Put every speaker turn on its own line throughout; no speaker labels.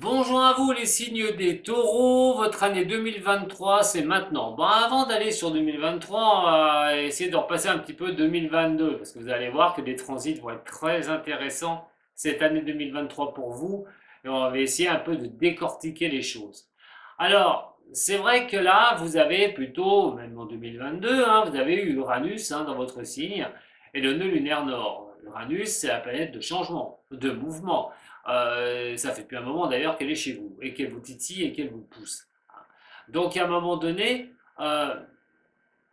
Bonjour à vous les signes des taureaux, votre année 2023 c'est maintenant. Bon, avant d'aller sur 2023, on va essayer de repasser un petit peu 2022 parce que vous allez voir que des transits vont être très intéressants cette année 2023 pour vous et on va essayer un peu de décortiquer les choses. Alors, c'est vrai que là, vous avez plutôt, même en 2022, vous avez eu Uranus dans votre signe et le nœud lunaire nord. Uranus, c'est la planète de changement, de mouvement. Ça fait depuis un moment d'ailleurs qu'elle est chez vous et qu'elle vous titille et qu'elle vous pousse. Donc à un moment donné, euh,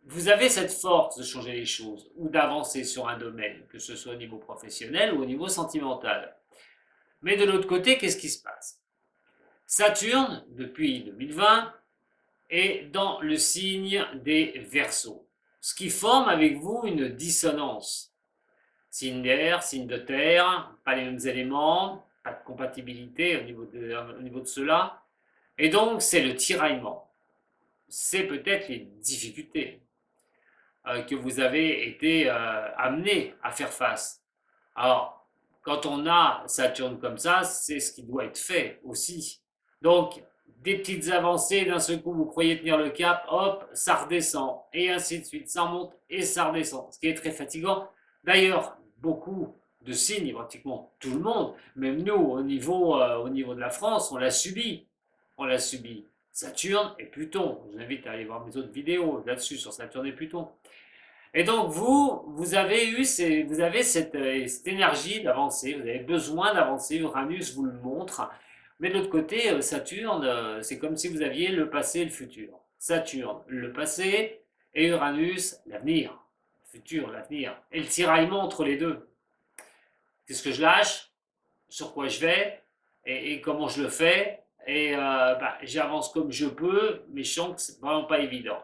vous avez cette force de changer les choses ou d'avancer sur un domaine, que ce soit au niveau professionnel ou au niveau sentimental. Mais de l'autre côté, qu'est-ce qui se passe? Saturne, depuis 2020, est dans le signe des Verseaux, ce qui forme avec vous une dissonance. Signe d'air, signe de terre, pas les mêmes éléments, pas de compatibilité au niveau de cela. Et donc, c'est le tiraillement. C'est peut-être les difficultés que vous avez été amené à faire face. Alors, quand on a Saturne comme ça, c'est ce qui doit être fait aussi. Donc, des petites avancées, d'un seul coup, vous croyez tenir le cap, hop, ça redescend, et ainsi de suite. Ça remonte et ça redescend, ce qui est très fatigant. D'ailleurs, beaucoup de signes, pratiquement tout le monde, même nous, au niveau de la France, on l'a subi. On l'a subi. Saturne et Pluton. Je vous invite à aller voir mes autres vidéos là-dessus sur Saturne et Pluton. Et donc vous avez eu vous avez cette énergie d'avancer, vous avez besoin d'avancer, Uranus vous le montre, mais de l'autre côté, Saturne, c'est comme si vous aviez le passé et le futur. Saturne, le passé, et Uranus, l'avenir, le futur, l'avenir, et le tiraillement entre les deux. Qu'est-ce que je lâche? Sur quoi je vais? Et comment je le fais? Et j'avance comme je peux, mais je sens que c'est vraiment pas évident.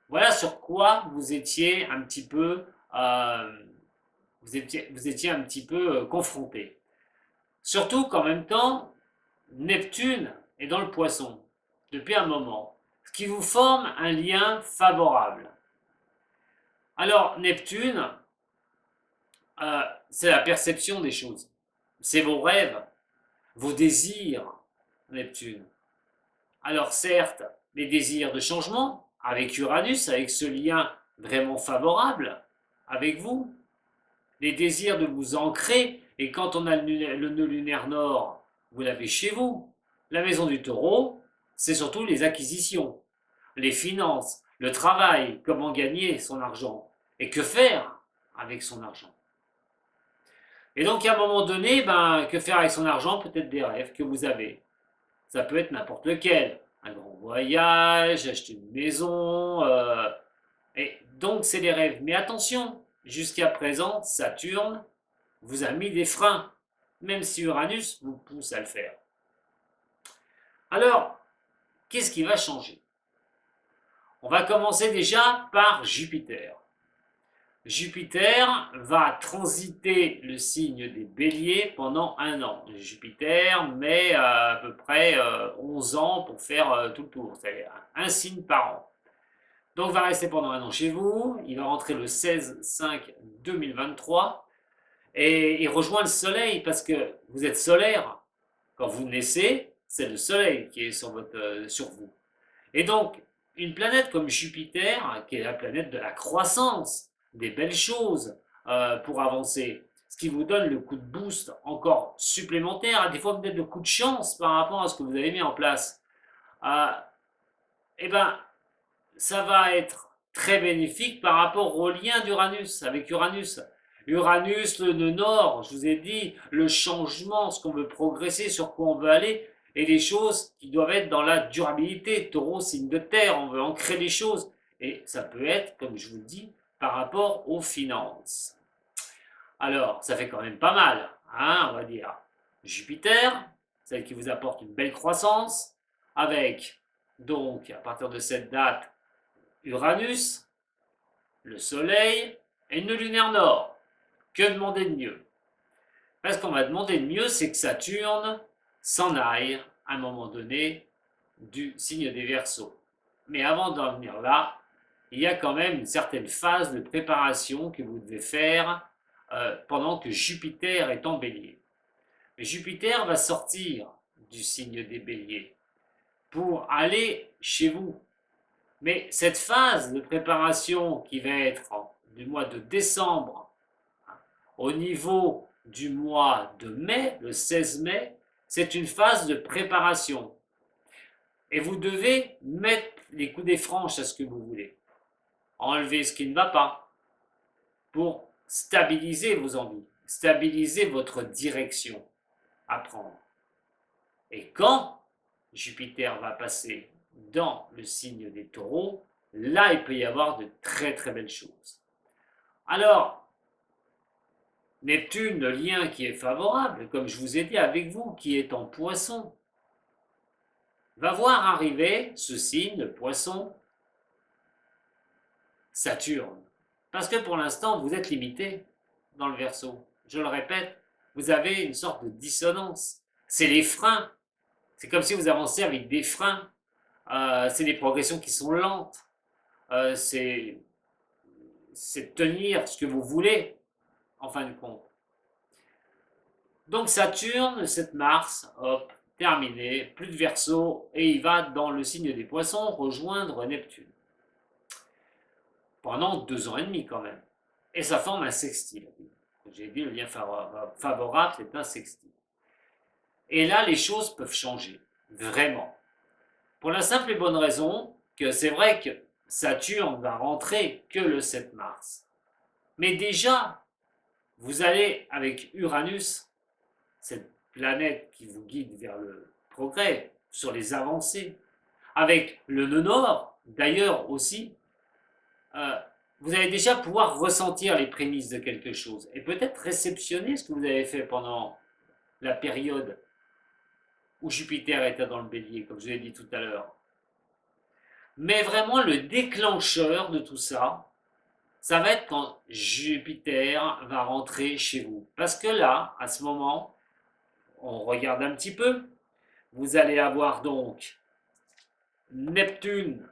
Voilà sur quoi vous étiez un petit peu, vous étiez un petit peu confronté. Surtout qu'en même temps, Neptune est dans le poisson depuis un moment, ce qui vous forme un lien favorable. Alors, Neptune, c'est la perception des choses. C'est vos rêves, vos désirs, Neptune. Alors certes, les désirs de changement, avec Uranus, avec ce lien vraiment favorable avec vous, les désirs de vous ancrer, et quand on a le nœud lunaire nord, vous l'avez chez vous. La maison du taureau, c'est surtout les acquisitions, les finances, le travail, comment gagner son argent, et que faire avec son argent. Et donc à un moment donné, que faire avec son argent? Peut-être des rêves que vous avez. Ça peut être n'importe lequel. Un grand voyage, acheter une maison. Et donc, c'est des rêves. Mais attention, jusqu'à présent, Saturne vous a mis des freins, même si Uranus vous pousse à le faire. Alors, qu'est-ce qui va changer? On va commencer déjà par Jupiter. Jupiter va transiter le signe des béliers pendant un an. Jupiter met à peu près 11 ans pour faire tout le tour, c'est-à-dire un signe par an. Donc il va rester pendant un an chez vous, il va rentrer le 16-5-2023 et il rejoint le Soleil parce que vous êtes solaire. Quand vous naissez, c'est le Soleil qui est sur vous. Et donc, une planète comme Jupiter, qui est la planète de la croissance, des belles choses pour avancer, ce qui vous donne le coup de boost encore supplémentaire, des fois peut-être le coup de chance par rapport à ce que vous avez mis en place, euh, eh ben, ça va être très bénéfique par rapport au lien d'Uranus, avec Uranus. Uranus, le nœud nord, je vous ai dit, le changement, ce qu'on veut progresser, sur quoi on veut aller, et des choses qui doivent être dans la durabilité. Taureau, signe de terre, on veut ancrer les choses. Et ça peut être, comme je vous le dis, par rapport aux finances. Alors, ça fait quand même pas mal, on va dire. Jupiter, celle qui vous apporte une belle croissance, avec, donc, à partir de cette date, Uranus, le Soleil et le lunaire nord. Que demander de mieux? Parce qu'on va demander de mieux, c'est que Saturne s'en aille à un moment donné du signe des Verseaux. Mais avant d'en venir là, il y a quand même une certaine phase de préparation que vous devez faire pendant que Jupiter est en bélier. Mais Jupiter va sortir du signe des béliers pour aller chez vous. Mais cette phase de préparation qui va être du mois de décembre au niveau du mois de mai, le 16 mai, c'est une phase de préparation. Et vous devez mettre les coudées franches à ce que vous voulez. Enlever ce qui ne va pas pour stabiliser vos envies, stabiliser votre direction à prendre. Et quand Jupiter va passer dans le signe des taureaux, là il peut y avoir de très très belles choses. Alors, Neptune, le lien qui est favorable, comme je vous ai dit avec vous, qui est en poisson, va voir arriver ce signe, le poisson, Saturne. Parce que pour l'instant, vous êtes limité dans le Verseau. Je le répète, vous avez une sorte de dissonance. C'est les freins. C'est comme si vous avancez avec des freins. C'est des progressions qui sont lentes. C'est tenir ce que vous voulez, en fin de compte. Donc Saturne, le 7 mars, hop, terminé, plus de Verseau, et il va dans le signe des Poissons rejoindre Neptune. Pendant 2 ans et demi quand même. Et ça forme un sextile. J'ai dit le lien favorable, c'est un sextile. Et là, les choses peuvent changer, vraiment. Pour la simple et bonne raison que c'est vrai que Saturne va rentrer que le 7 mars. Mais déjà, vous allez avec Uranus, cette planète qui vous guide vers le progrès, sur les avancées, avec le nœud nord, d'ailleurs aussi, vous allez déjà pouvoir ressentir les prémices de quelque chose et peut-être réceptionner ce que vous avez fait pendant la période où Jupiter était dans le bélier, comme je l'ai dit tout à l'heure. Mais vraiment, le déclencheur de tout ça, ça va être quand Jupiter va rentrer chez vous. Parce que là, à ce moment, on regarde un petit peu, vous allez avoir donc Neptune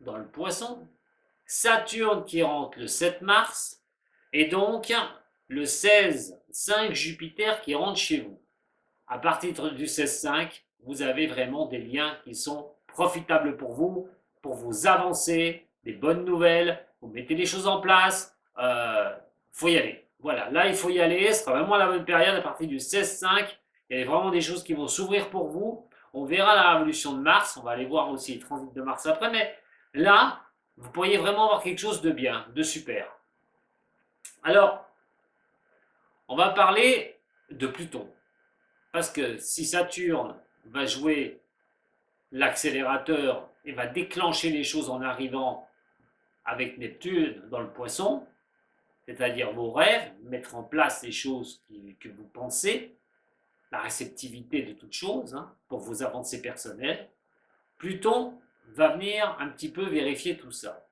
dans le poisson, Saturne qui rentre le 7 mars, et donc le 16-5 Jupiter qui rentre chez vous. À partir du 16-5, vous avez vraiment des liens qui sont profitables pour vous avancer, des bonnes nouvelles, vous mettez les choses en place, faut y aller. Voilà, là il faut y aller, ce sera vraiment la bonne période à partir du 16-5, il y a vraiment des choses qui vont s'ouvrir pour vous. On verra la révolution de Mars, on va aller voir aussi le transit de Mars après, mais là, vous pourriez vraiment avoir quelque chose de bien, de super. Alors, on va parler de Pluton. Parce que si Saturne va jouer l'accélérateur et va déclencher les choses en arrivant avec Neptune dans le poisson, c'est-à-dire vos rêves, mettre en place les choses que vous pensez, la réceptivité de toutes choses, pour vos avancées personnelles, Pluton va venir un petit peu vérifier tout ça.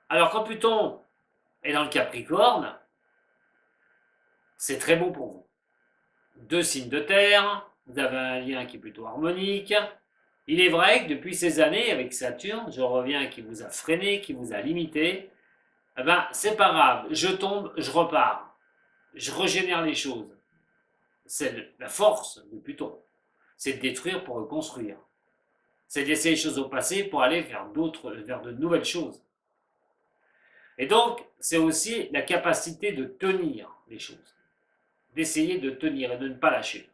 Alors quand Pluton est dans le Capricorne, c'est très bon pour vous. 2 signes de terre, vous avez un lien qui est plutôt harmonique. Il est vrai que depuis ces années, avec Saturne, je reviens, qui vous a freiné, qui vous a limité, eh ben, c'est pas grave, je tombe, je repars, je régénère les choses. C'est la force de Pluton, c'est de détruire pour reconstruire. C'est de laisser les choses au passé pour aller vers de nouvelles choses. Et donc, c'est aussi la capacité de tenir les choses, d'essayer de tenir et de ne pas lâcher.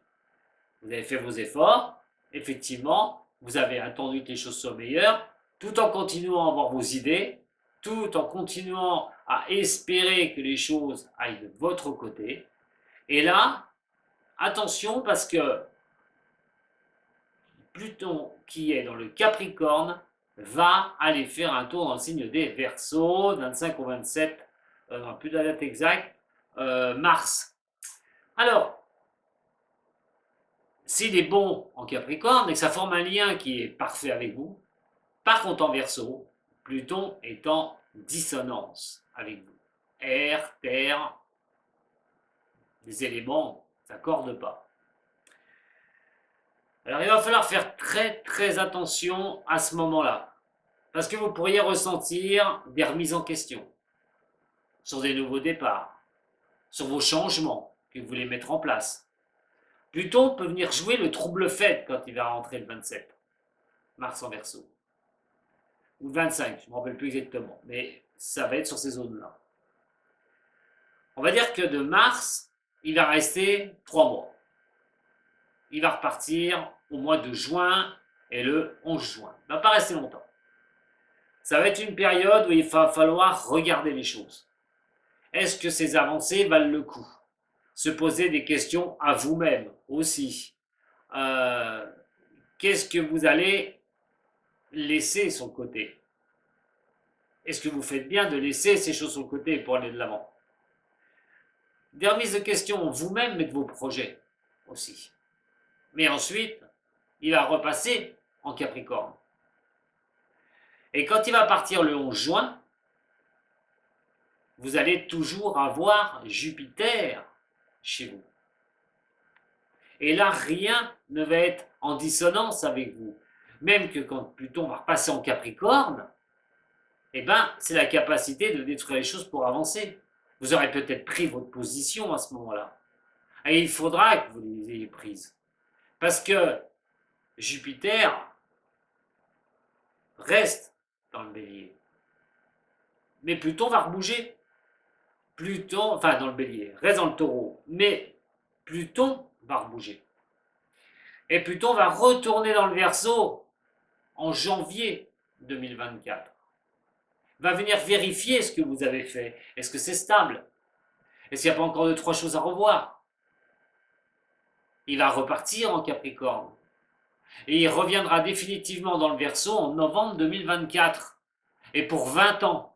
Vous avez fait vos efforts, effectivement, vous avez attendu que les choses soient meilleures, tout en continuant à avoir vos idées, tout en continuant à espérer que les choses aillent de votre côté. Et là, attention parce que Pluton, qui est dans le Capricorne, va aller faire un tour dans le signe des Verseaux, 25 au 27, plus de la date exacte, mars. Alors, s'il est bon en Capricorne et que ça forme un lien qui est parfait avec vous, par contre en Verseau, Pluton est en dissonance avec vous. Air, terre, les éléments ne s'accordent pas. Alors il va falloir faire très très attention à ce moment-là, parce que vous pourriez ressentir des remises en question sur des nouveaux départs, sur vos changements que vous voulez mettre en place. Pluton peut venir jouer le trouble fête quand il va rentrer le 27, Mars en Verseau. Ou le 25, je ne me rappelle plus exactement, mais ça va être sur ces zones-là. On va dire que de mars, il va rester 3 mois. Il va repartir au mois de juin et le 11 juin. Il ne va pas rester longtemps. Ça va être une période où il va falloir regarder les choses. Est-ce que ces avancées valent le coup? Se poser des questions à vous-même aussi. Qu'est-ce que vous allez laisser sur le côté? Est-ce que vous faites bien de laisser ces choses sur le côté pour aller de l'avant? Des remises de questions vous-même, mais de vos projets aussi. Mais ensuite, il va repasser en Capricorne. Et quand il va partir le 11 juin, vous allez toujours avoir Jupiter chez vous. Et là, rien ne va être en dissonance avec vous. Même que quand Pluton va repasser en Capricorne, eh ben, c'est la capacité de détruire les choses pour avancer. Vous aurez peut-être pris votre position à ce moment-là. Et il faudra que vous les ayez prises. Parce que Jupiter reste dans le bélier. Mais Pluton va rebouger. Pluton, enfin dans le bélier, reste dans le taureau. Mais Pluton va rebouger. Et Pluton va retourner dans le Verseau en janvier 2024. Va venir vérifier ce que vous avez fait. Est-ce que c'est stable? Est-ce qu'il n'y a pas encore 2-3 choses à revoir? Il va repartir en Capricorne. Et il reviendra définitivement dans le Verseau en novembre 2024. Et pour 20 ans.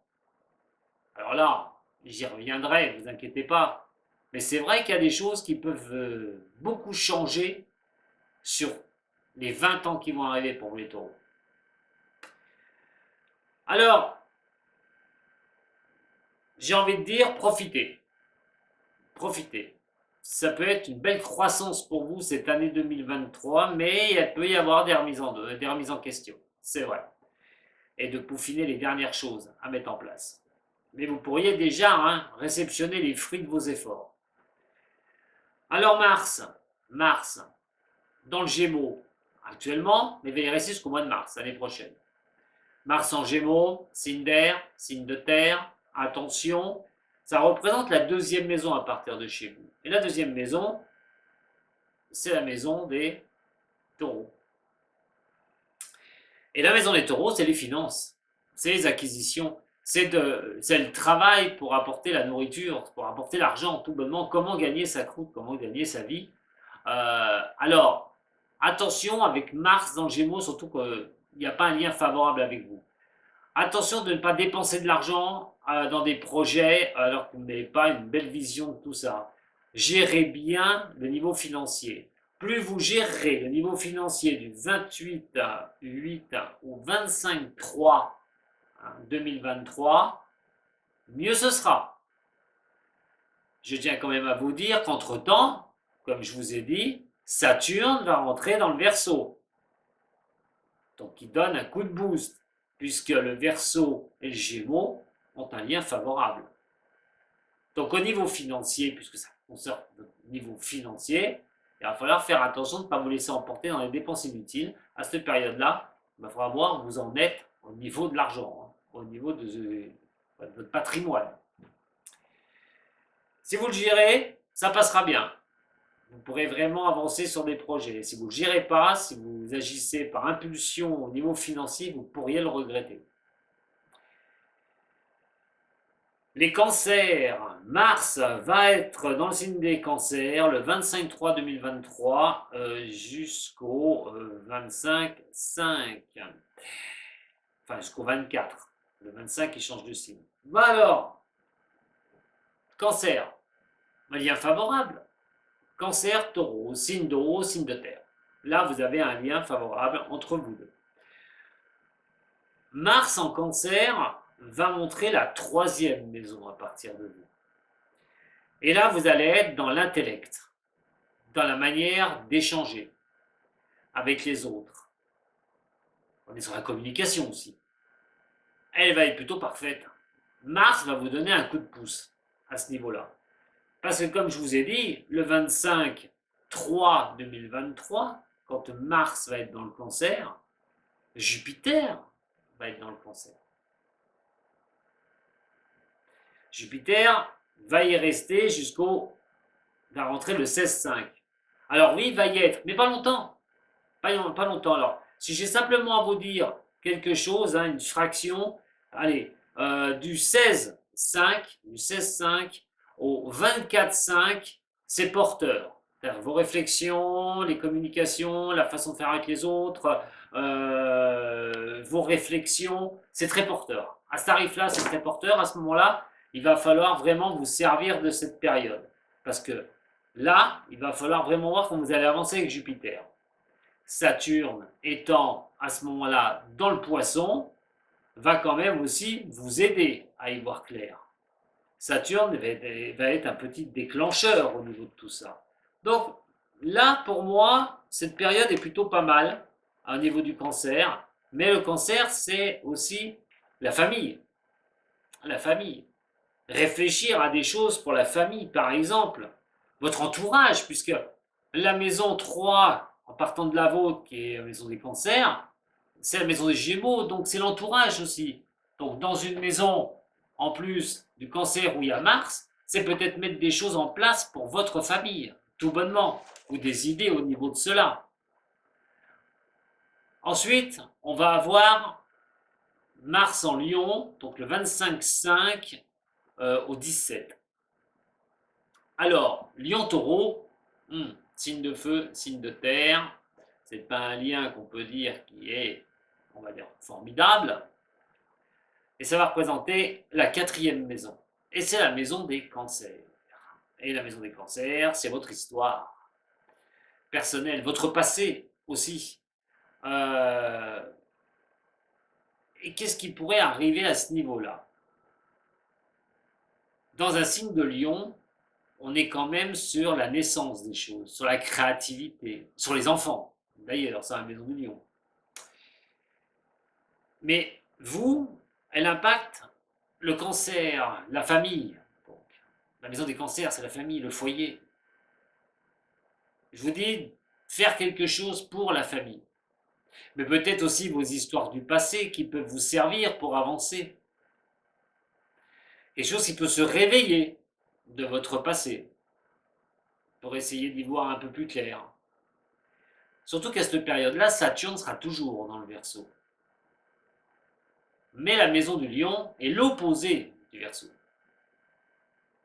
Alors là, j'y reviendrai, ne vous inquiétez pas. Mais c'est vrai qu'il y a des choses qui peuvent beaucoup changer sur les 20 ans qui vont arriver pour les taureaux. Alors, j'ai envie de dire, profitez. Profitez. Ça peut être une belle croissance pour vous cette année 2023, mais il peut y avoir des remises en question. C'est vrai. Et de peaufiner les dernières choses à mettre en place. Mais vous pourriez déjà réceptionner les fruits de vos efforts. Alors Mars, dans le Gémeaux, actuellement, mais il va y rester jusqu'au mois de mars, l'année prochaine. Mars en Gémeaux, signe d'air, signe de terre, attention, ça représente la deuxième maison à partir de chez vous. Et la deuxième maison, c'est la maison des taureaux. Et la maison des taureaux, c'est les finances, c'est les acquisitions, c'est le travail pour apporter la nourriture, pour apporter l'argent, tout bonnement, comment gagner sa croûte, comment gagner sa vie. Alors, attention avec Mars dans le Gémeaux, surtout qu'il n'y a pas un lien favorable avec vous. Attention de ne pas dépenser de l'argent dans des projets alors que vous n'avez pas une belle vision de tout ça. Gérez bien le niveau financier. Plus vous gérerez le niveau financier du 28-8 au 25-3 2023, mieux ce sera. Je tiens quand même à vous dire qu'entre-temps, comme je vous ai dit, Saturne va rentrer dans le Verseau. Donc il donne un coup de boost, puisque le Verseau et le Gémeaux ont un lien favorable. Donc au niveau financier, puisque ça concerne votre niveau financier, il va falloir faire attention de ne pas vous laisser emporter dans les dépenses inutiles. À cette période-là, il va falloir voir où vous en êtes au niveau de l'argent, au niveau de votre patrimoine. Si vous le gérez, ça passera bien. Vous pourrez vraiment avancer sur des projets. Si vous ne le gérez pas, si vous agissez par impulsion au niveau financier, vous pourriez le regretter. Les cancers, Mars va être dans le signe des cancers le 25-3-2023 jusqu'au 25-5. Enfin, jusqu'au 24. Le 25, il change de signe. Bon alors, cancer, un lien favorable. Cancer, taureau, signe d'eau, signe de terre. Là, vous avez un lien favorable entre vous deux. Mars en cancer va montrer la troisième maison à partir de vous. Et là, vous allez être dans l'intellect, dans la manière d'échanger avec les autres. On est sur la communication aussi. Elle va être plutôt parfaite. Mars va vous donner un coup de pouce à ce niveau-là. Parce que comme je vous ai dit, le 25-3 3 2023, quand Mars va être dans le Cancer, Jupiter va être dans le Cancer. Jupiter va y rester jusqu'au va rentrer le 16-5. Alors oui, il va y être, mais pas longtemps. Pas longtemps. Alors, si j'ai simplement à vous dire quelque chose, hein, une fraction, allez, du 16-5 au 24-5, c'est porteur. Vos réflexions, les communications, la façon de faire avec les autres, vos réflexions, c'est très porteur. À ce tarif-là, c'est très porteur. À ce moment-là, il va falloir vraiment vous servir de cette période. Parce que là, il va falloir vraiment voir comment vous allez avancer avec Jupiter. Saturne étant à ce moment-là dans le Poisson, va quand même aussi vous aider à y voir clair. Saturne va être un petit déclencheur au niveau de tout ça. Donc là, pour moi, cette période est plutôt pas mal au niveau du Cancer, mais le Cancer, c'est aussi la famille. La famille. Réfléchir à des choses pour la famille, par exemple, votre entourage, puisque la maison 3, en partant de la vôtre, qui est la maison des cancers, c'est la maison des Gémeaux, donc c'est l'entourage aussi. Donc dans une maison, en plus du Cancer où il y a Mars, c'est peut-être mettre des choses en place pour votre famille, tout bonnement, ou des idées au niveau de cela. Ensuite, on va avoir Mars en Lion, donc le 25-5 au 17. Alors, Lion-Taureau, signe de feu, signe de terre, c'est pas un lien qu'on peut dire qui est, on va dire, formidable. Et ça va représenter la 4e maison. Et c'est la maison des cancers. Et la maison des cancers, c'est votre histoire personnelle, votre passé aussi. Et qu'est-ce qui pourrait arriver à ce niveau-là? Dans un signe de Lion, on est quand même sur la naissance des choses, sur la créativité, sur les enfants. D'ailleurs, c'est la maison du lion. Mais vous, elle impacte le cancer, la famille. Donc, la maison des cancers, c'est la famille, le foyer. Je vous dis, faire quelque chose pour la famille. Mais peut-être aussi vos histoires du passé qui peuvent vous servir pour avancer. Quelque chose qui peut se réveiller de votre passé pour essayer d'y voir un peu plus clair. Surtout qu'à cette période-là, Saturne sera toujours dans le Verseau. Mais la maison du lion est l'opposé du Verseau.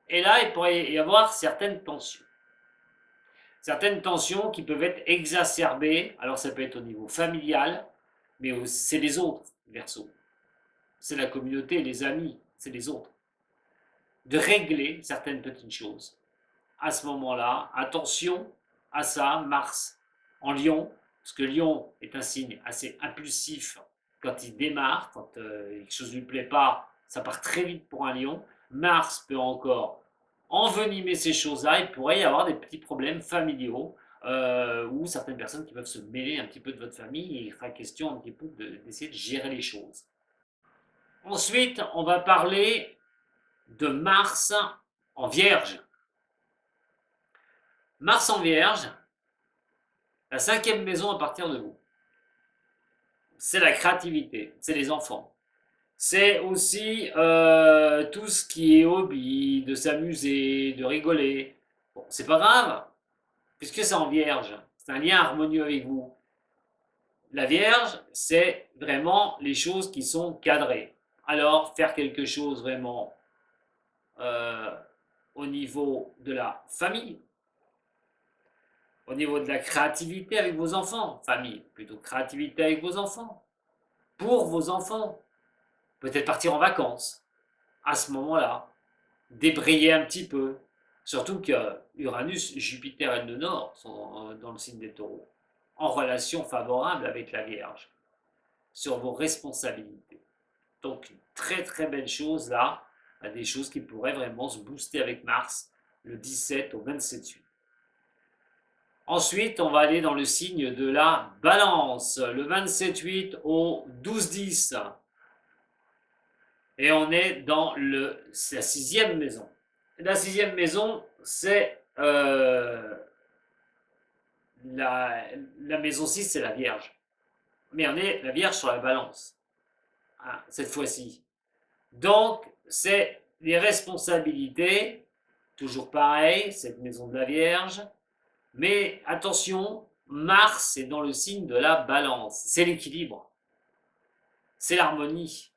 Et là, il pourrait y avoir certaines tensions. Certaines tensions qui peuvent être exacerbées. Alors ça peut être au niveau familial, mais c'est les autres Verseau. C'est la communauté, les amis, c'est les autres. De régler certaines petites choses. À ce moment-là, attention à ça, Mars en Lion, parce que Lion est un signe assez impulsif quand il démarre, quand quelque chose ne lui plaît pas, ça part très vite pour un Lion. Mars peut encore envenimer ces choses-là, il pourrait y avoir des petits problèmes familiaux ou certaines personnes qui peuvent se mêler un petit peu de votre famille et il sera question un petit peu d'essayer de gérer les choses. Ensuite, on va parler de Mars en Vierge. Mars en Vierge, la 5e maison à partir de vous. C'est la créativité, c'est les enfants. C'est aussi tout ce qui est hobby, de s'amuser, de rigoler. Bon, c'est pas grave, puisque c'est en Vierge. C'est un lien harmonieux avec vous. La Vierge, c'est vraiment les choses qui sont cadrées. Alors, faire quelque chose vraiment euh, au niveau de la famille, au niveau de la créativité avec vos enfants, famille, plutôt créativité avec vos enfants, pour vos enfants, peut-être partir en vacances, à ce moment-là, débrayer un petit peu, surtout que Uranus, Jupiter et le Nord sont dans le signe des taureaux, en relation favorable avec la Vierge, sur vos responsabilités. Donc, une très très belle chose là, des choses qui pourraient vraiment se booster avec Mars, le 17 au 27-8. Ensuite, on va aller dans le signe de la Balance, le 27-8 au 12-10. Et on est dans la 6e maison. La 6e maison, c'est la maison 6, c'est la Vierge. Mais on est la Vierge sur la balance, hein, cette fois-ci. Donc, c'est les responsabilités, toujours pareil, cette maison de la Vierge. Mais attention, Mars est dans le signe de la balance. C'est l'équilibre, c'est l'harmonie.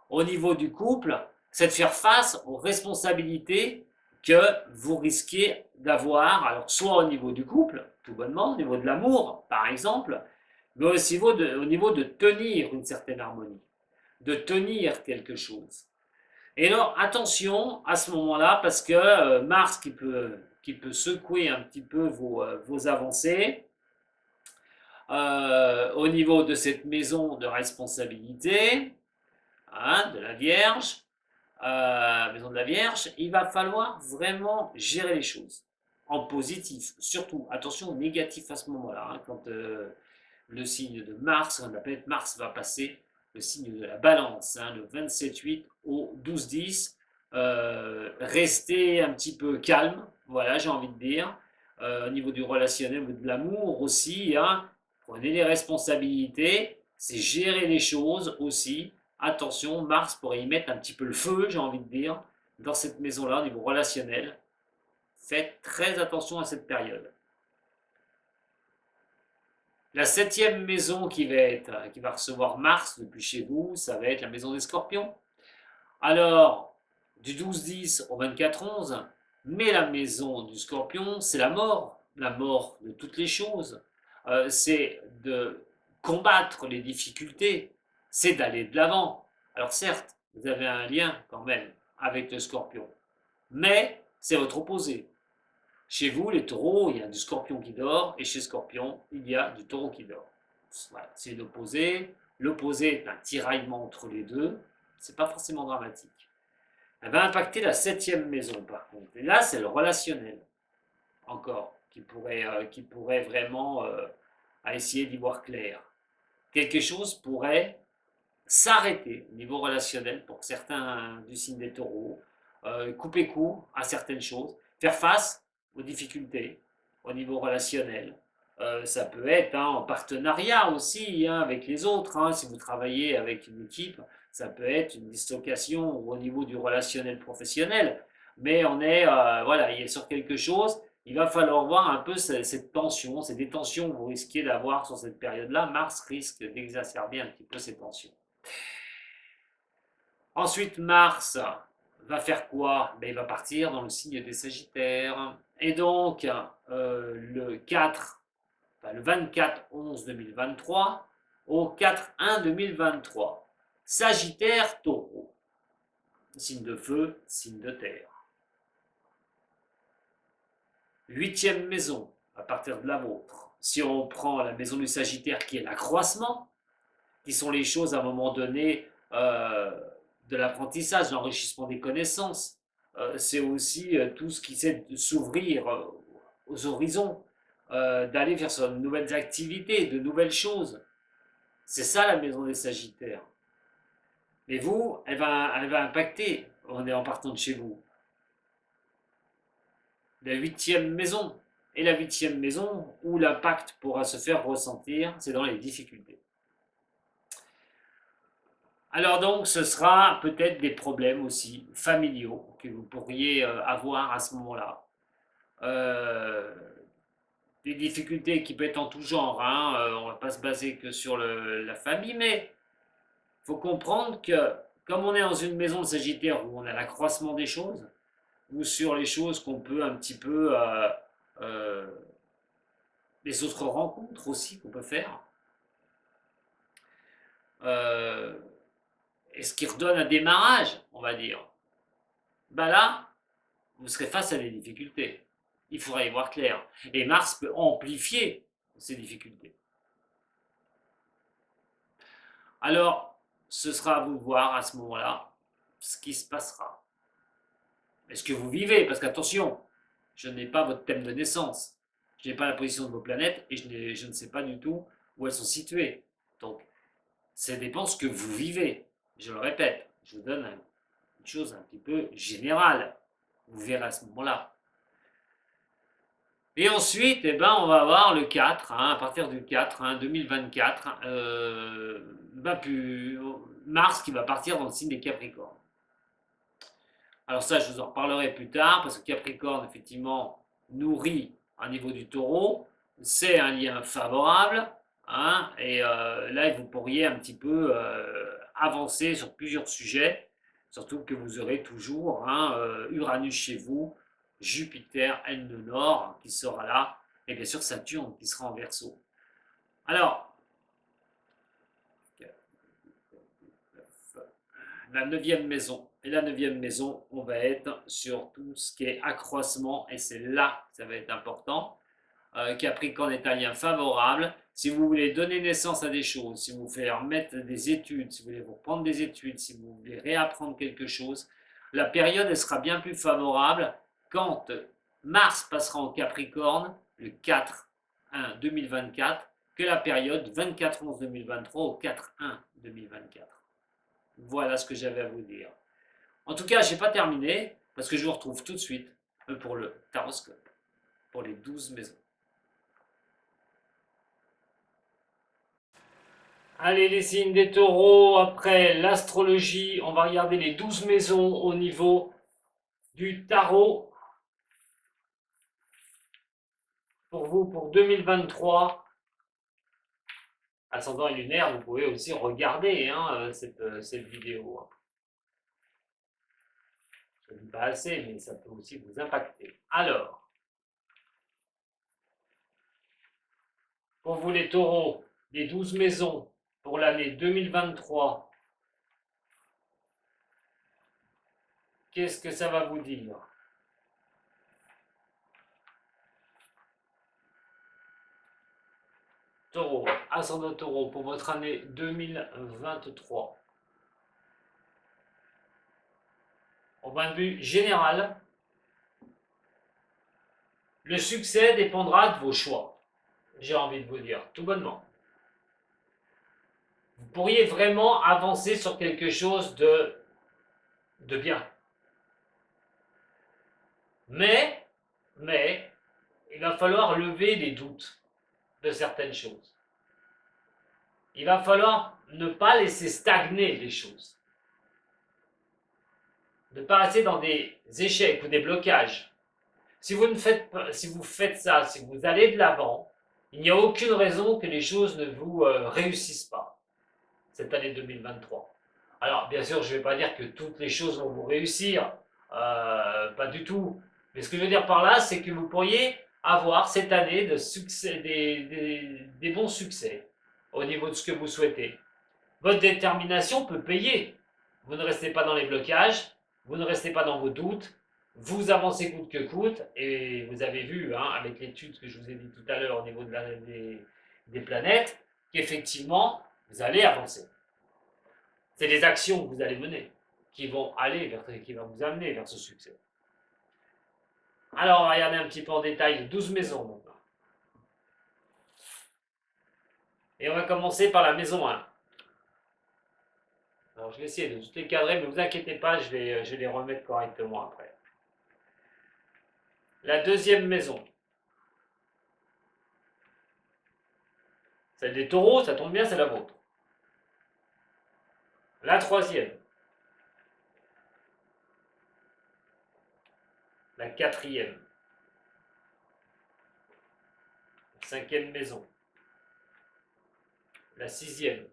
Au niveau du couple, c'est de faire face aux responsabilités que vous risquez d'avoir, alors soit au niveau du couple, tout bonnement, au niveau de l'amour, par exemple, mais aussi au niveau de tenir une certaine harmonie, de tenir quelque chose. Et alors, attention à ce moment-là, parce que Mars qui peut secouer un petit peu vos avancées, au niveau de cette maison de responsabilité, hein, de la Vierge, maison de la Vierge, il va falloir vraiment gérer les choses en positif. Surtout, attention au négatif à ce moment-là, hein, quand le signe de Mars, la planète Mars va passer le signe de la balance, hein, le 27-8 au 12-10. Restez un petit peu calme, voilà, j'ai envie de dire, au niveau du relationnel ou de l'amour aussi, hein, prenez les responsabilités, c'est gérer les choses aussi. Attention, Mars pourrait y mettre un petit peu le feu, j'ai envie de dire, dans cette maison-là, au niveau relationnel. Faites très attention à cette période. La septième maison qui va recevoir Mars depuis chez vous, ça va être la maison des Scorpions. Alors, du 12-10 au 24-11, mais la maison du Scorpion, c'est la mort de toutes les choses. C'est de combattre les difficultés, c'est d'aller de l'avant. Alors certes, vous avez un lien quand même avec le Scorpion, mais c'est votre opposé. Chez vous, les taureaux, il y a du scorpion qui dort, et chez scorpion, il y a du taureau qui dort. Voilà, c'est l'opposé. L'opposé est un tiraillement entre les deux. C'est pas forcément dramatique. Elle va impacter la septième maison, par contre. Et là, c'est le relationnel, encore, qui pourrait vraiment à essayer d'y voir clair. Quelque chose pourrait s'arrêter au niveau relationnel pour certains du signe des taureaux, couper court à certaines choses, faire face aux difficultés au niveau relationnel. Ça peut être hein, en partenariat aussi hein, avec les autres. Hein, si vous travaillez avec une équipe, ça peut être une dislocation au niveau du relationnel professionnel. Mais on est, voilà, il est sur quelque chose. Il va falloir voir un peu cette tension, ces détentions que vous risquez d'avoir sur cette période-là. Mars risque d'exacerber un petit peu ces tensions. Ensuite, Mars va faire quoi? Ben, il va partir dans le signe des Sagittaires. Et donc, le 4, enfin, le 24-11-2023 au 4-1-2023. Sagittaire, Taureau. Signe de feu, signe de terre. Huitième maison, à partir de la vôtre. Si on prend la maison du Sagittaire qui est l'accroissement, qui sont les choses à un moment donné de l'apprentissage, l'enrichissement des connaissances. C'est aussi tout ce qui sait de s'ouvrir aux horizons, d'aller vers de nouvelles activités, de nouvelles choses. C'est ça la maison des Sagittaires. Mais vous, elle va impacter, en partant de chez vous. La huitième maison. Et la huitième maison, où l'impact pourra se faire ressentir, c'est dans les difficultés. Alors donc, ce sera peut-être des problèmes aussi familiaux que vous pourriez avoir à ce moment-là. Des difficultés qui peuvent être en tout genre, hein, on ne va pas se baser que sur la famille, mais il faut comprendre que comme on est dans une maison de Sagittaire où on a l'accroissement des choses, ou sur les choses qu'on peut un petit peu, euh, les autres rencontres aussi qu'on peut faire, euh, et ce qui redonne un démarrage, on va dire, ben là, vous serez face à des difficultés. Il faudra y voir clair. Et Mars peut amplifier ces difficultés. Alors, ce sera à vous de voir à ce moment-là ce qui se passera. Est-ce que vous vivez? Parce qu'attention, je n'ai pas votre thème de naissance. Je n'ai pas la position de vos planètes et je ne sais pas du tout où elles sont situées. Donc, ça dépend de ce que vous vivez. Je le répète, je vous donne une chose un petit peu générale. Vous verrez à ce moment-là. Et ensuite, eh ben, on va avoir le 4, hein, à partir du 4, 2024, Mars qui va partir dans le signe des Capricornes. Alors ça, je vous en reparlerai plus tard, parce que Capricorne, effectivement, nourrit au niveau du taureau, c'est un lien favorable, hein, et là, vous pourriez un petit peu avancer sur plusieurs sujets, surtout que vous aurez toujours Uranus chez vous, Jupiter, elle de Nord, qui sera là, et bien sûr Saturne qui sera en Verseau. Alors, la neuvième maison. Et la neuvième maison, on va être sur tout ce qui est accroissement, et c'est là que ça va être important. Capricorne est un lien favorable. Si vous voulez donner naissance à des choses, si vous voulez remettre des études, si vous voulez vous reprendre des études, si vous voulez réapprendre quelque chose, la période elle sera bien plus favorable quand Mars passera en Capricorne le 4-1-2024 que la période 24-11-2023 au 4-1-2024. Voilà ce que j'avais à vous dire. En tout cas, je n'ai pas terminé, parce que je vous retrouve tout de suite pour le taroscope, pour les 12 maisons. Allez, les signes des taureaux, après l'astrologie, on va regarder les 12 maisons au niveau du tarot. Pour vous, pour 2023, ascendant et lunaire, vous pouvez aussi regarder cette vidéo. Je ne dis pas assez, mais ça peut aussi vous impacter. Alors, pour vous les taureaux, les 12 maisons pour l'année 2023, qu'est-ce que ça va vous dire? Taureau, ascendant taureau pour votre année 2023. Au point de vue général, le succès dépendra de vos choix. J'ai envie de vous dire, tout bonnement. Vous pourriez vraiment avancer sur quelque chose de bien. Mais, il va falloir lever les doutes de certaines choses. Il va falloir ne pas laisser stagner les choses. Ne pas rester dans des échecs ou des blocages. Si vous faites ça, si vous allez de l'avant, il n'y a aucune raison que les choses ne vous réussissent pas cette année 2023. Alors, bien sûr, je ne vais pas dire que toutes les choses vont vous réussir, pas du tout. Mais ce que je veux dire par là, c'est que vous pourriez avoir cette année de succès, des bons succès au niveau de ce que vous souhaitez. Votre détermination peut payer. Vous ne restez pas dans les blocages, vous ne restez pas dans vos doutes, vous avancez coûte que coûte, et vous avez vu, avec l'étude que je vous ai dit tout à l'heure au niveau des planètes, qu'effectivement, vous allez avancer. C'est les actions que vous allez mener qui vont vous amener vers ce succès. Alors, on va regarder un petit peu en détail les 12 maisons maintenant. Et on va commencer par la maison 1. Alors, je vais essayer de tout les cadrer, mais ne vous inquiétez pas, je vais les remettre correctement après. La deuxième maison. Celle des taureaux, ça tombe bien, c'est la vôtre. La troisième. La quatrième. La cinquième maison. La sixième.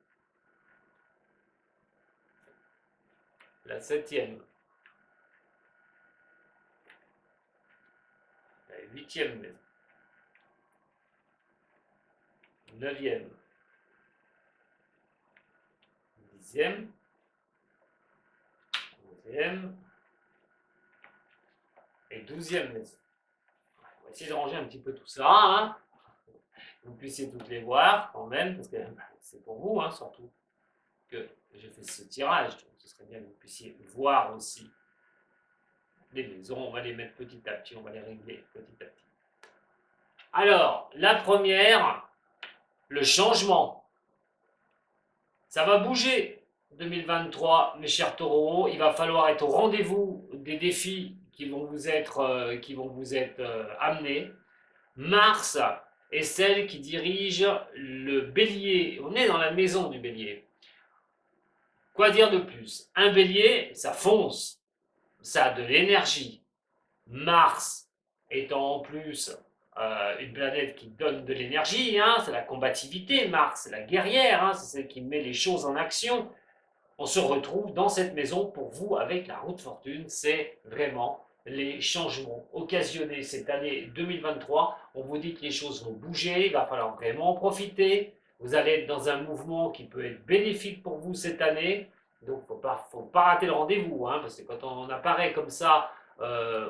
La septième. La huitième maison. Neuvième. Dixième. Onzième. Et 12e maison. On va essayer de ranger un petit peu tout ça, que vous puissiez toutes les voir quand même, parce que c'est pour vous, surtout, que j'ai fait ce tirage. Donc ce serait bien que vous puissiez voir aussi les maisons. On va les mettre petit à petit, on va les régler petit à petit. Alors, la première, le changement. Ça va bouger 2023, mes chers taureaux. Il va falloir être au rendez-vous des défis qui vont vous être amenés. Mars est celle qui dirige le bélier. On est dans la maison du bélier. Quoi dire de plus? Un bélier, ça fonce, ça a de l'énergie. Mars étant en plus une planète qui donne de l'énergie, hein, c'est la combativité, Mars, c'est la guerrière, hein, c'est celle qui met les choses en action. On se retrouve dans cette maison pour vous avec la roue de fortune, c'est vraiment les changements occasionnés cette année 2023. On vous dit que les choses vont bouger, il va falloir vraiment en profiter. Vous allez être dans un mouvement qui peut être bénéfique pour vous cette année. Donc, il ne faut pas rater le rendez-vous, hein, parce que quand on apparaît comme ça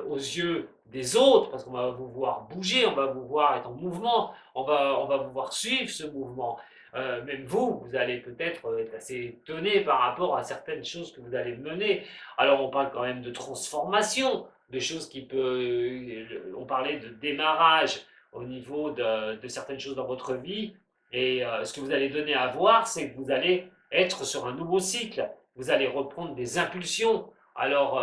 aux yeux des autres, parce qu'on va vous voir bouger, on va vous voir être en mouvement, on va vous voir suivre ce mouvement. Même vous, vous allez peut-être être assez étonné par rapport à certaines choses que vous allez mener. Alors, on parle quand même de transformation, de choses qui peuvent. On parlait de démarrage au niveau de certaines choses dans votre vie. Et ce que vous allez donner à voir, c'est que vous allez être sur un nouveau cycle. Vous allez reprendre des impulsions. Alors,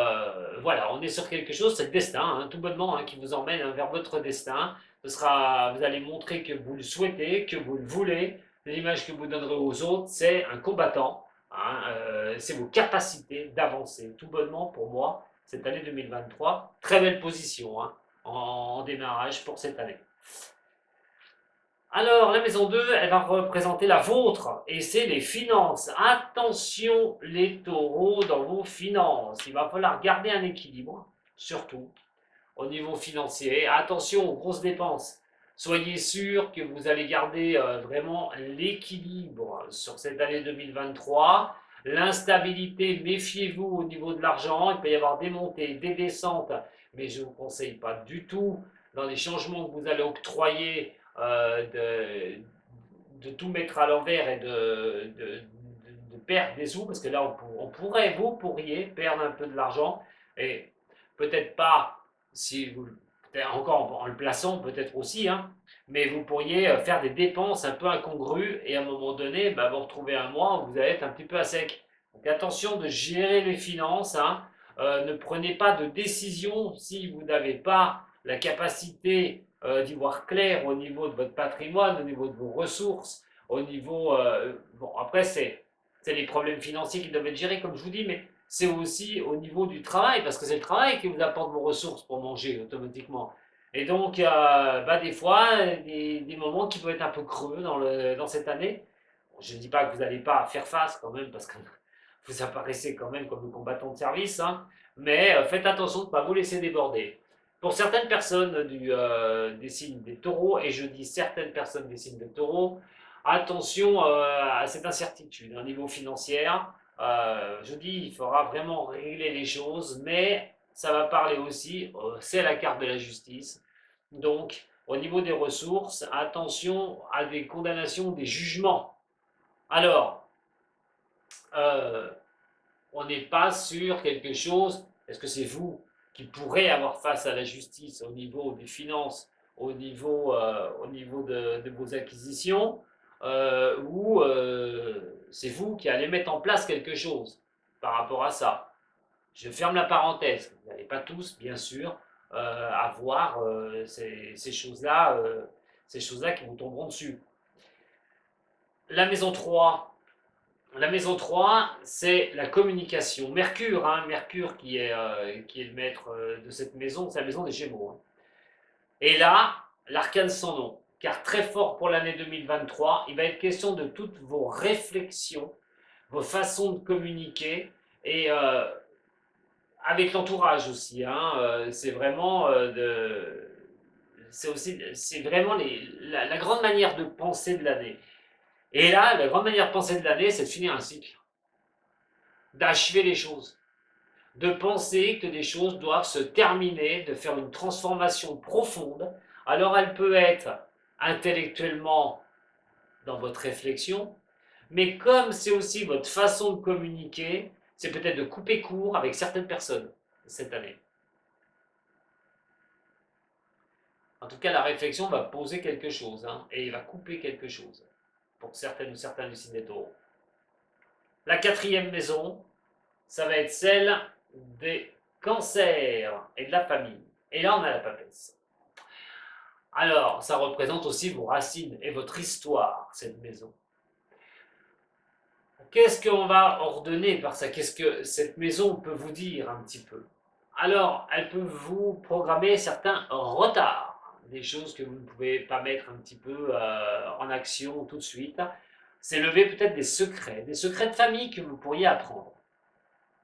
voilà, on est sur quelque chose, c'est le destin, hein, tout bonnement, hein, qui vous emmène hein, vers votre destin. Vous allez montrer que vous le souhaitez, que vous le voulez. L'image que vous donnerez aux autres, c'est un combattant. Hein, c'est vos capacités d'avancer. Tout bonnement, pour moi, cette année 2023, très belle position hein, en démarrage pour cette année. Alors, la maison 2, elle va représenter la vôtre, et c'est les finances. Attention les taureaux dans vos finances. Il va falloir garder un équilibre, surtout au niveau financier. Attention aux grosses dépenses. Soyez sûr que vous allez garder vraiment l'équilibre sur cette année 2023. L'instabilité, méfiez-vous au niveau de l'argent. Il peut y avoir des montées, des descentes, mais je ne vous conseille pas du tout, dans les changements que vous allez octroyer, de tout mettre à l'envers et de perdre des sous, parce que là, vous pourriez perdre un peu de l'argent, et peut-être pas si vous, encore en le plaçant peut-être aussi, hein, mais vous pourriez faire des dépenses un peu incongrues et à un moment donné, bah, vous retrouvez un mois où vous allez être un petit peu à sec. Donc attention de gérer les finances, hein. Ne prenez pas de décision si vous n'avez pas la capacité d'y voir clair au niveau de votre patrimoine, au niveau de vos ressources, au niveau... bon, après, c'est les problèmes financiers qui doivent être gérés, comme je vous dis, mais c'est aussi au niveau du travail, parce que c'est le travail qui vous apporte vos ressources pour manger automatiquement. Et donc, bah, des fois, des moments qui peuvent être un peu creux dans cette année. Je ne dis pas que vous n'allez pas faire face quand même, parce que vous apparaissez quand même comme le combattant de service, hein, mais faites attention de ne pas vous laisser déborder. Pour certaines personnes des signes des taureaux, et je dis certaines personnes des signes des taureaux, attention à cette incertitude au niveau financier. Je dis, il faudra vraiment régler les choses, mais ça va parler aussi, c'est la carte de la justice. Donc, au niveau des ressources, attention à des condamnations, des jugements. Alors, euh, on n'est pas sur quelque chose, est-ce que c'est vous qui pourrez avoir face à la justice au niveau des finances, au niveau de vos acquisitions, ou c'est vous qui allez mettre en place quelque chose par rapport à ça. Je ferme la parenthèse, vous n'allez pas tous, bien sûr, avoir ces choses-là qui vous tomberont dessus. La maison 3. La maison 3, c'est la communication. Mercure, hein, Mercure qui est le maître de cette maison, c'est la maison des Gémeaux. Hein. Et là, l'arcane sans nom, car très fort pour l'année 2023, il va être question de toutes vos réflexions, vos façons de communiquer, et avec l'entourage aussi. Hein, c'est vraiment c'est vraiment la grande manière de penser de l'année. Et là, la grande manière de penser de l'année, c'est de finir un cycle, d'achever les choses, de penser que des choses doivent se terminer, de faire une transformation profonde. Alors elle peut être intellectuellement dans votre réflexion, mais comme c'est aussi votre façon de communiquer, c'est peut-être de couper court avec certaines personnes cette année. En tout cas, la réflexion va poser quelque chose, hein, et il va couper quelque chose, pour certaines ou certains du signe des taureaux. La quatrième maison, ça va être celle des cancers et de la famille. Et là, on a la papesse. Alors, ça représente aussi vos racines et votre histoire, cette maison. Qu'est-ce qu'on va ordonner par ça? Qu'est-ce que cette maison peut vous dire un petit peu? Alors, elle peut vous programmer certains retards, des choses que vous ne pouvez pas mettre un petit peu en action tout de suite. C'est lever peut-être des secrets de famille que vous pourriez apprendre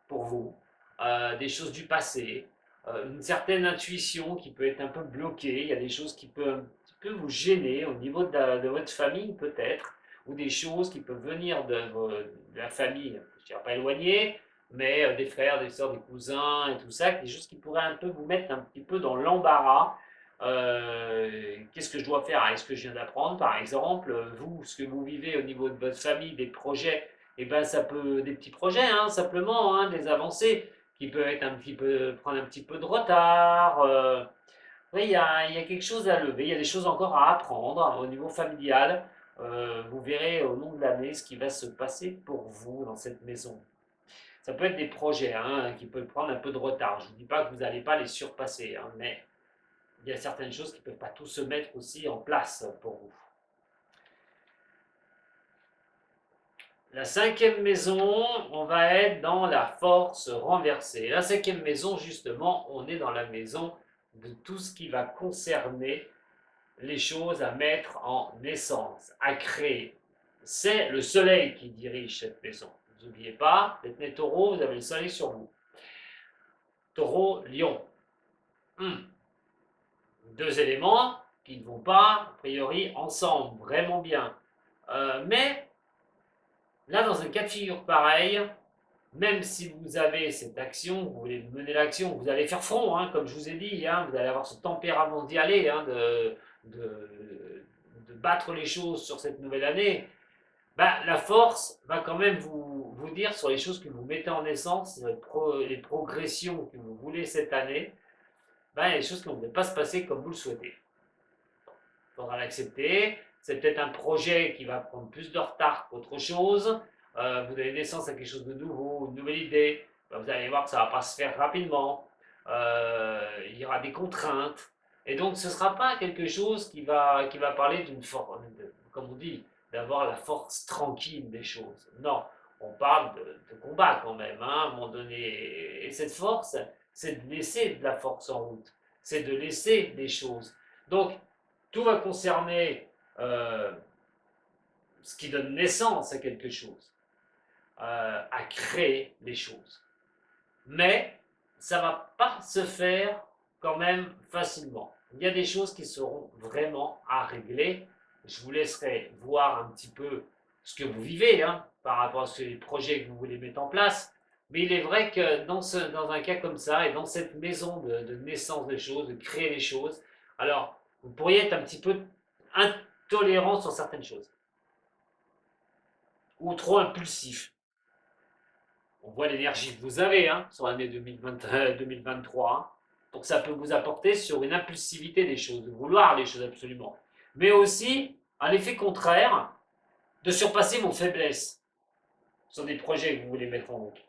pour vous, des choses du passé, une certaine intuition qui peut être un peu bloquée, il y a des choses qui peuvent un petit peu vous gêner au niveau de votre famille peut-être, ou des choses qui peuvent venir de la famille, je ne dirais pas éloignée, mais des frères, des sœurs, des cousins et tout ça, des choses qui pourraient un peu vous mettre un petit peu dans l'embarras. Qu'est-ce que je dois faire avec ce que je viens d'apprendre, par exemple, vous, ce que vous vivez au niveau de votre famille, des projets, et ben ça peut, des petits projets, hein, simplement, hein, des avancées qui peuvent être un petit peu, prendre un petit peu de retard. Oui, il y a quelque chose à lever, il y a des choses encore à apprendre au niveau familial. Vous verrez au long de l'année ce qui va se passer pour vous dans cette maison. Ça peut être des projets hein, qui peuvent prendre un peu de retard. Je ne vous dis pas que vous n'allez pas les surpasser, hein, mais il y a certaines choses qui ne peuvent pas tout se mettre aussi en place pour vous. La cinquième maison, on va être dans la force renversée. La cinquième maison, justement, on est dans la maison de tout ce qui va concerner les choses à mettre en naissance, à créer. C'est le soleil qui dirige cette maison. N'oubliez pas, vous êtes né taureau, vous avez le soleil sur vous. Taureau, lion. Deux éléments qui ne vont pas, a priori, ensemble, vraiment bien. Mais là, dans un cas de figure pareil, même si vous avez cette action, vous voulez mener l'action, vous allez faire front, hein, comme je vous ai dit, hein, vous allez avoir ce tempérament d'y aller, hein, de battre les choses sur cette nouvelle année, bah, la force va quand même vous dire sur les choses que vous mettez en essence, les progressions que vous voulez cette année, bah, il y a des choses qui ne vont pas se passer comme vous le souhaitez. Il faudra l'accepter. C'est peut-être un projet qui va prendre plus de retard qu'autre chose. Vous avez naissance à quelque chose de nouveau, une nouvelle idée. Ben, vous allez voir que ça ne va pas se faire rapidement. Il y aura des contraintes. Et donc, ce ne sera pas quelque chose qui va parler d'une force, comme on dit, d'avoir la force tranquille des choses. Non, on parle de combat quand même, hein, à un moment donné. Et cette force, c'est de laisser de la force en route. C'est de laisser des choses. Donc, tout va concerner ce qui donne naissance à quelque chose, à créer les choses. Mais ça ne va pas se faire quand même facilement. Il y a des choses qui seront vraiment à régler. Je vous laisserai voir un petit peu ce que vous vivez hein, par rapport à les projets que vous voulez mettre en place. Mais il est vrai que dans un cas comme ça, et dans cette maison de naissance des choses, de créer les choses, alors vous pourriez être un petit peu intolérant sur certaines choses, ou trop impulsif. On voit l'énergie que vous avez hein, sur l'année 2023. Hein. Donc ça peut vous apporter sur une impulsivité des choses, de vouloir les choses absolument. Mais aussi, à l'effet contraire, de surpasser vos faiblesses sur des projets que vous voulez mettre en route.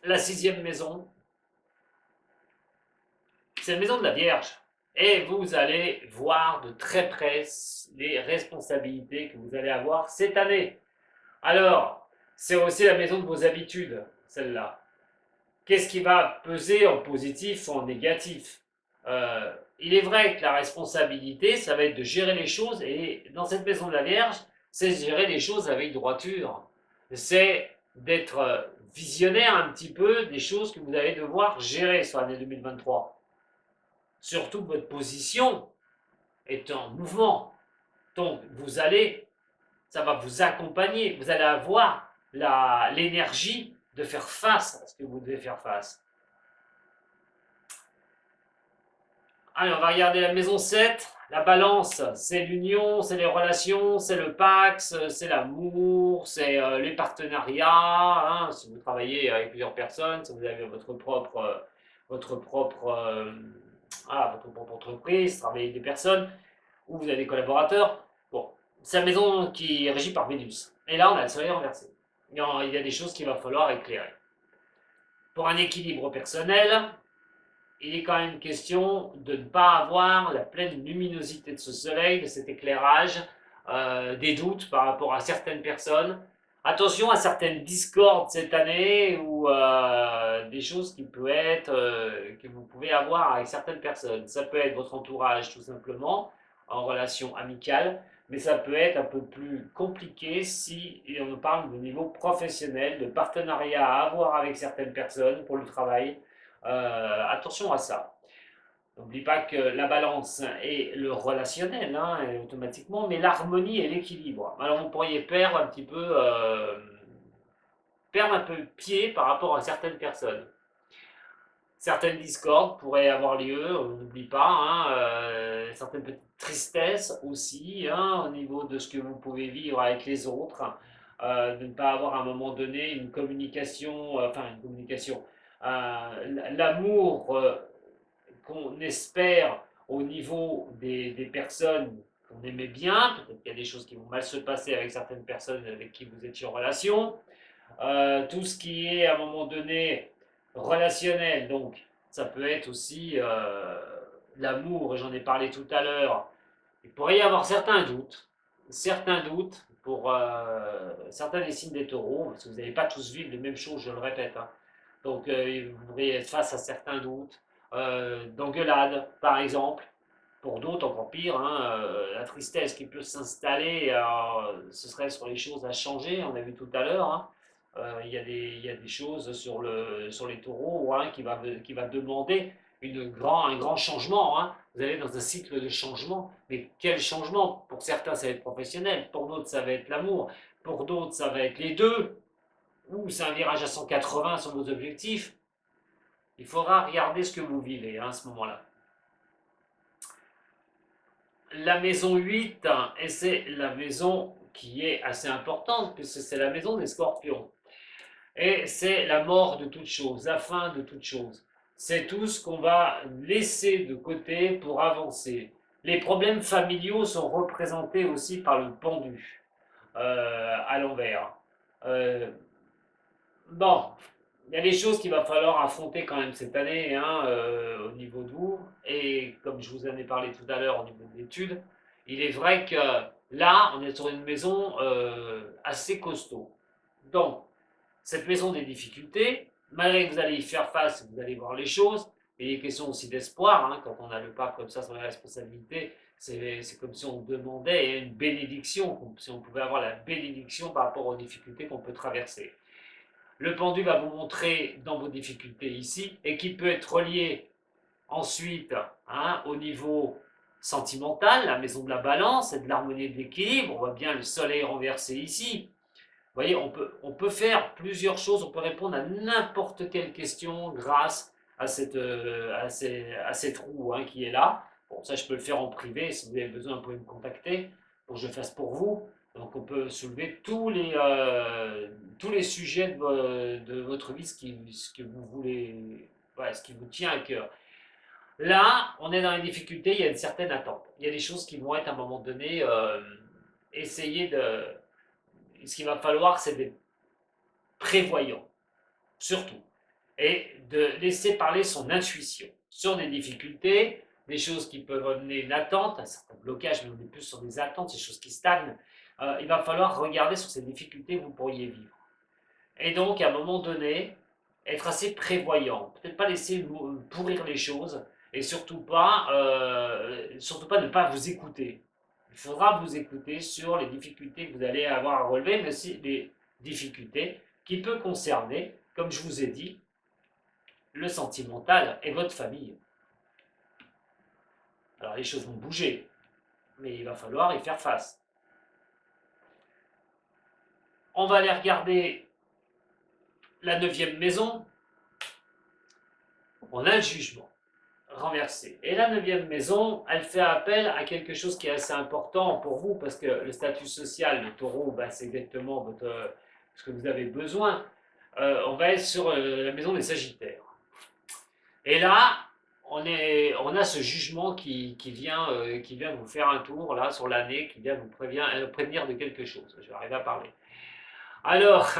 La sixième maison, c'est la maison de la Vierge. Et vous allez voir de très près les responsabilités que vous allez avoir cette année. Alors, c'est aussi la maison de vos habitudes, celle-là. Qu'est-ce qui va peser en positif ou en négatif Il est vrai que la responsabilité, ça va être de gérer les choses, et dans cette maison de la Vierge, c'est gérer les choses avec droiture. C'est d'être visionnaire un petit peu des choses que vous allez devoir gérer sur l'année 2023. Surtout que votre position est en mouvement. Donc, ça va vous accompagner, vous allez avoir l'énergie de faire face à ce que vous devez faire face. Allez, on va regarder la maison 7. La balance, c'est l'union, c'est les relations, c'est le pax, c'est l'amour, c'est les partenariats. Hein, si vous travaillez avec plusieurs personnes, si vous avez votre propre entreprise, travaillez avec des personnes, ou vous avez des collaborateurs. Bon, c'est la maison qui est régie par Vénus. Et là, on a le soleil renversé. Il y a des choses qu'il va falloir éclairer. Pour un équilibre personnel, il est quand même question de ne pas avoir la pleine luminosité de ce soleil, de cet éclairage, des doutes par rapport à certaines personnes. Attention à certaines discordes cette année ou des choses qui peuvent être, que vous pouvez avoir avec certaines personnes. Ça peut être votre entourage tout simplement, en relation amicale, mais ça peut être un peu plus compliqué si on parle de niveau professionnel, de partenariat à avoir avec certaines personnes pour le travail. Attention à ça. N'oublie pas que la balance est le relationnel, hein, automatiquement, mais l'harmonie et l'équilibre. Alors vous pourriez perdre un peu pied par rapport à certaines personnes. Certaines discordes pourraient avoir lieu, on n'oublie pas, hein, certaines petites tristesses aussi, hein, au niveau de ce que vous pouvez vivre avec les autres, de ne pas avoir à un moment donné une communication, l'amour qu'on espère au niveau des personnes qu'on aimait bien, peut-être qu'il y a des choses qui vont mal se passer avec certaines personnes avec qui vous étiez en relation, tout ce qui est à un moment donné relationnel, donc ça peut être aussi l'amour, et j'en ai parlé tout à l'heure. Il pourrait y avoir certains doutes pour certains des signes des taureaux, parce que vous n'allez pas tous vivre les mêmes choses, je le répète, hein. Donc vous pourriez être face à certains doutes, d'engueulade par exemple. Pour d'autres, encore pire, hein, la tristesse qui peut s'installer, ce serait sur les choses à changer, on a vu tout à l'heure, hein. Il y a des choses sur les taureaux, hein, qui va demander un grand changement, hein. Vous allez dans un cycle de changement, mais quel changement? Pour certains, ça va être professionnel, pour d'autres, ça va être l'amour, pour d'autres, ça va être les deux, ou c'est un virage à 180 sur vos objectifs. Il faudra regarder ce que vous vivez, hein, à ce moment-là. La maison 8, et c'est la maison qui est assez importante, puisque c'est la maison des scorpions. Et c'est la mort de toute chose, la fin de toute chose. C'est tout ce qu'on va laisser de côté pour avancer. Les problèmes familiaux sont représentés aussi par le pendu à l'envers. Euh, bon, il y a des choses qu'il va falloir affronter quand même cette année, hein, au niveau de vous. Et comme je vous en ai parlé tout à l'heure au niveau de l'étude, il est vrai que là, on est sur une maison assez costaud. Donc, cette maison des difficultés, malgré que vous allez y faire face, vous allez voir les choses, et il est question aussi d'espoir, hein, quand on a le pas comme ça sur les responsabilités, c'est comme si on demandait une bénédiction, comme si on pouvait avoir la bénédiction par rapport aux difficultés qu'on peut traverser. Le pendu va vous montrer dans vos difficultés ici, et qui peut être relié ensuite, hein, au niveau sentimental, la maison de la balance et de l'harmonie et de l'équilibre. On voit bien le soleil renversé ici. Vous voyez, on peut faire plusieurs choses, on peut répondre à n'importe quelle question grâce à, à cette roue, hein, qui est là. Bon, ça, je peux le faire en privé. Si vous avez besoin, vous pouvez me contacter pour que je le fasse pour vous. Donc, on peut soulever tous les sujets de votre vie, ce que vous voulez, voilà, ce qui vous tient à cœur. Là, on est dans les difficultés, il y a une certaine attente. Il y a des choses qui vont être à un moment donné, essayer de. Ce qu'il va falloir, c'est d'être prévoyant, surtout, et de laisser parler son intuition sur des difficultés, des choses qui peuvent amener une attente, un certain blocage, mais on est plus sur des attentes, ces choses qui stagnent. Il va falloir regarder sur ces difficultés que vous pourriez vivre. Et donc, à un moment donné, être assez prévoyant, peut-être pas laisser pourrir les choses, et surtout pas ne pas vous écouter. Il faudra vous écouter sur les difficultés que vous allez avoir à relever, mais aussi les difficultés qui peuvent concerner, comme je vous ai dit, le sentimental et votre famille. Alors les choses vont bouger, mais il va falloir y faire face. On va aller regarder la 9e maison. On a le jugement renversé. Et la 9e maison, elle fait appel à quelque chose qui est assez important pour vous, parce que le statut social, le taureau, ben, c'est exactement ce que vous avez besoin. On va être sur la maison des Sagittaires. Et là, on a ce jugement qui vient vous faire un tour là sur l'année, qui vient vous prévenir de quelque chose. Je vais arriver à parler. Alors,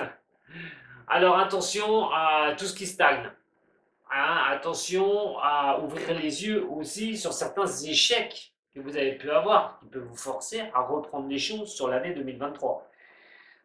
alors attention à tout ce qui stagne. Hein, attention à ouvrir les yeux aussi sur certains échecs que vous avez pu avoir, qui peuvent vous forcer à reprendre les choses sur l'année 2023.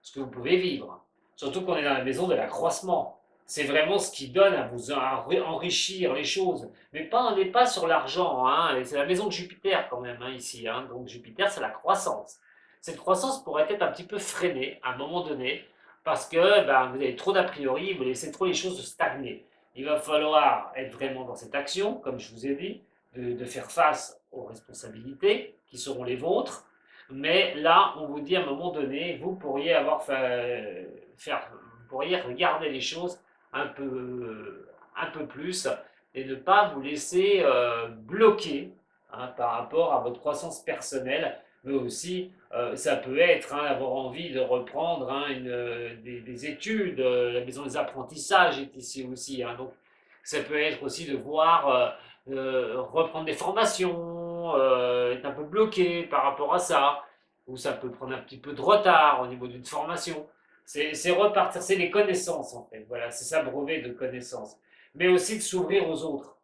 Ce que vous pouvez vivre. Surtout qu'on est dans la maison de l'accroissement. C'est vraiment ce qui donne à vous enrichir les choses. Mais pas, on n'est pas sur l'argent. Hein, c'est la maison de Jupiter quand même ici. Hein, donc Jupiter, c'est la croissance. Cette croissance pourrait être un petit peu freinée à un moment donné parce que ben, vous avez trop d'a priori, vous laissez trop les choses stagner. Il va falloir être vraiment dans cette action, comme je vous ai dit, de faire face aux responsabilités qui seront les vôtres. Mais là, on vous dit à un moment donné, vous pourriez vous pourriez regarder les choses un peu plus et ne pas vous laisser bloquer par rapport à votre croissance personnelle, mais aussi ça peut être avoir envie de reprendre des études, la maison des apprentissages est ici aussi, donc ça peut être aussi de voir reprendre des formations, être un peu bloqué par rapport à ça, ou ça peut prendre un petit peu de retard au niveau d'une formation. C'est repartir, c'est les connaissances en fait, voilà, c'est ça, brevet de connaissances. Mais aussi de s'ouvrir aux autres,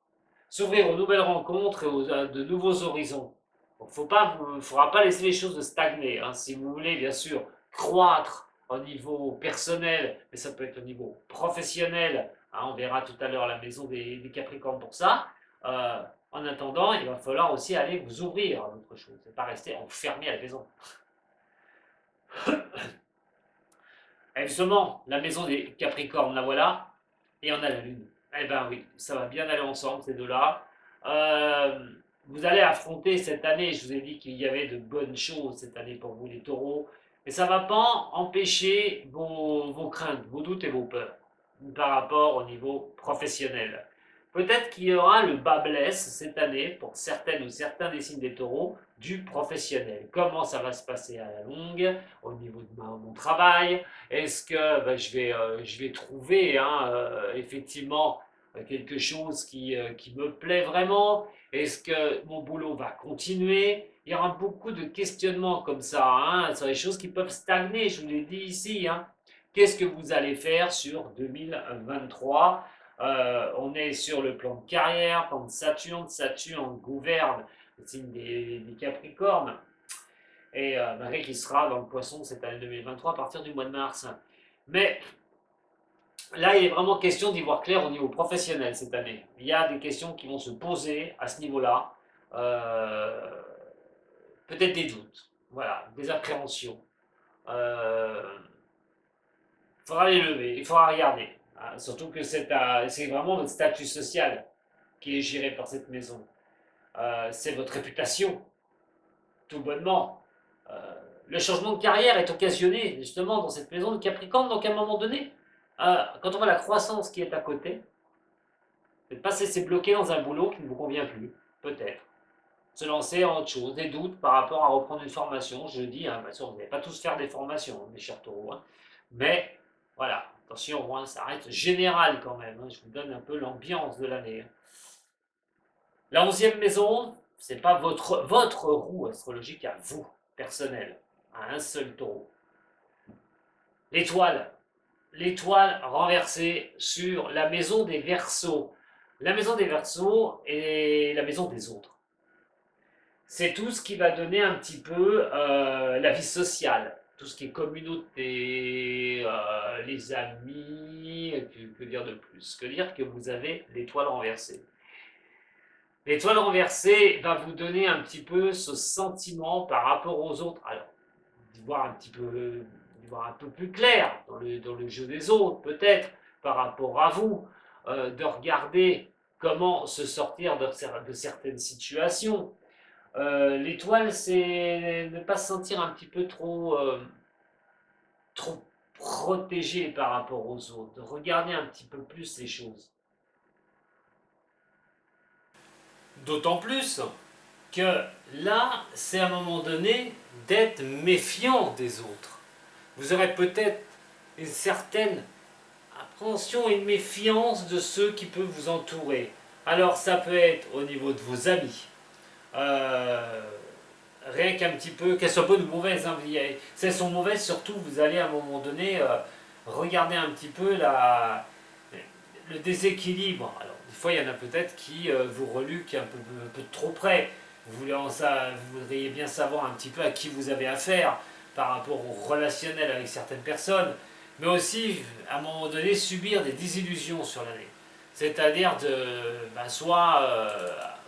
s'ouvrir aux nouvelles rencontres et à de nouveaux horizons. Il ne faudra pas laisser les choses stagner. Si vous voulez, bien sûr, croître au niveau personnel, mais ça peut être au niveau professionnel. On verra tout à l'heure la maison des Capricornes pour ça. Euh, En attendant, il va falloir aussi aller vous ouvrir à d'autres choses et pas rester enfermé à la maison. Et justement, la maison des Capricornes, la voilà, et on a la Lune. Eh ben oui, ça va bien aller ensemble, ces deux-là. Euh, Vous allez affronter cette année, je vous ai dit qu'il y avait de bonnes choses cette année pour vous, les taureaux, mais ça ne va pas empêcher vos craintes, vos doutes et vos peurs par rapport au niveau professionnel. Peut-être qu'il y aura le bas blesse cette année pour certaines ou certains des signes des taureaux du professionnel. Comment ça va se passer à la longue au niveau de mon travail? Est-ce que je vais trouver effectivement quelque chose qui me plaît vraiment? Est-ce que mon boulot va continuer? Il y aura beaucoup de questionnements comme ça, sur les choses qui peuvent stagner, je vous l'ai dit ici. Qu'est-ce que vous allez faire sur 2023? On est sur le plan de carrière, plan de Saturne. Saturne gouverne le signe des Capricornes. Et malgré qu'il sera dans le poisson cette année 2023 à partir du mois de mars. Mais là, il est vraiment question d'y voir clair au niveau professionnel cette année. Il y a des questions qui vont se poser à ce niveau-là. Euh, Peut-être des doutes, voilà, des appréhensions. Il faudra les lever, il faudra regarder. Surtout que c'est vraiment votre statut social qui est géré par cette maison. C'est votre réputation, tout bonnement. Euh, le changement de carrière est occasionné justement dans cette maison de Capricorne, donc à un moment donné, quand on voit la croissance qui est à côté, ne pas se laisser bloquer dans un boulot qui ne vous convient plus, peut-être. Se lancer en autre chose, des doutes par rapport à reprendre une formation. Je dis, bien sûr, vous n'allez pas tous faire des formations, mes chers taureaux, mais voilà, attention, ça reste général quand même. Je vous donne un peu l'ambiance de l'année. La 11e maison, c'est pas votre roue astrologique à vous, personnel, à un seul taureau. L'étoile. L'étoile renversée sur la maison des Verseaux. La maison des Verseaux est la maison des autres. C'est tout ce qui va donner un petit peu la vie sociale, tout ce qui est communauté, les amis, que dire de plus? Que dire que vous avez l'étoile renversée? L'étoile renversée va vous donner un petit peu ce sentiment par rapport aux autres. Alors, d'y voir un peu plus clair dans le jeu des autres, peut-être, par rapport à vous, de regarder comment se sortir de certaines situations. L'étoile, c'est ne pas se sentir un petit peu trop protégé par rapport aux autres, de regarder un petit peu plus les choses. D'autant plus que là, c'est à un moment donné d'être méfiant des autres. Vous aurez peut-être une certaine appréhension et une méfiance de ceux qui peuvent vous entourer. Alors ça peut être au niveau de vos amis. Euh, Rien qu'un petit peu, qu'elles soient bonnes ou mauvaises. Si elles sont mauvaises, surtout, vous allez à un moment donné regarder un petit peu le déséquilibre, alors des fois il y en a peut-être qui vous reluquent un peu de trop près. Vous voudriez bien savoir un petit peu à qui vous avez affaire par rapport au relationnel avec certaines personnes, mais aussi à un moment donné subir des désillusions sur l'année. C'est-à-dire soit